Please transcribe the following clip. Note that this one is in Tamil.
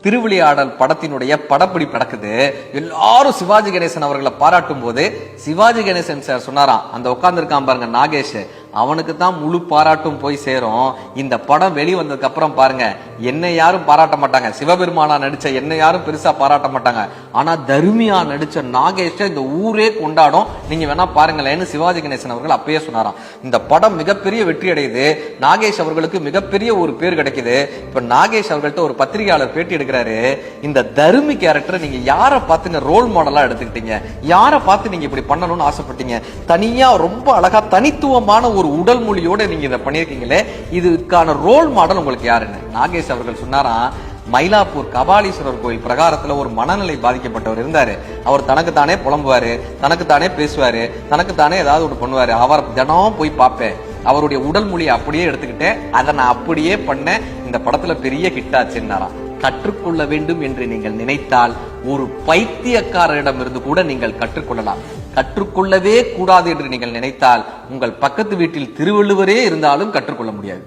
திருவிளையாடல் படத்தினுடைய படப்பிடிப்பு நடக்குது. எல்லாரும் சிவாஜி கணேசன் அவர்களை பாராட்டும் போது சிவாஜி கணேசன் சார் சொன்னாராம், அந்த உட்கார்ந்து இருக்கான் பாருங்க நாகேஷ், அவனுக்கு தான் முழு பாராட்டும் போய் சேரும். இந்த படம் வெளிவந்ததுக்கு அப்புறம் பாருங்க, என்னை யாரும் பாராட்ட மாட்டாங்க, சிவபெருமானா நடிச்ச என்னை யாரும் பெருசா பாராட்ட மாட்டாங்க, ஆனா தர்மியா நடிச்ச நாகேஷ இந்த ஊரே கொண்டாடும், நீங்க வேணா பாருங்களேன்னு சிவாஜி கணேசன் அவர்கள் அப்பயே சொன்னாராம். இந்த படம் மிகப்பெரிய வெற்றி அடையுது. நாகேஷ் அவர்களுக்கு மிகப்பெரிய ஒரு பேர் கிடைக்குது. இப்ப நாகேஷ் அவர்கள்ட்ட ஒரு பத்திரிகையாளர் பேட்டி எடுக்கிறாரு, இந்த தர்மி கேரக்டர் நீங்க யாரை பார்த்துங்க ரோல் மாடலா எடுத்துக்கிட்டீங்க, யாரை பார்த்து நீங்க இப்படி பண்ணணும்னு ஆசைப்பட்டீங்க, தனியா ரொம்ப அழகா தனித்துவமான ஒரு உடல் மொழியோட நீங்க இதை பண்ணிருக்கீங்களே, இதுக்கான ரோல் மாடல் உங்களுக்கு யாருன்னு நாகேஷ் அவர்கள் சொன்னாராம். மயிலாப்பூர் கபாலீஸ்வரர் கோயில் பிரகாரத்துல ஒரு மனநிலை பாதிக்கப்பட்டவர் இருந்தாரு. அவர் தனக்குத்தானே புலம்புவாரு, தனக்குத்தானே பேசுவாரு, தனக்குத்தானே ஏதாவது ஒன்று பண்ணுவாரு. அவர் தினம் போய் பார்ப்பேன், அவருடைய உடல் மொழியை அப்படியே எடுத்துக்கிட்டேன், அதை நான் அப்படியே பண்ணேன், இந்த படத்துல பெரிய ஹிட் ஆச்சுன்னாராம். கற்றுக்கொள்ள வேண்டும் என்று நீங்கள் நினைத்தால் ஒரு பைத்தியக்காரரிடம் இருந்து கூட நீங்கள் கற்றுக்கொள்ளலாம். கற்றுக்கொள்ளவே கூடாது என்று நீங்கள் நினைத்தால் உங்கள் பக்கத்து வீட்டில் திருவள்ளுவரே இருந்தாலும் கற்றுக்கொள்ள முடியாது.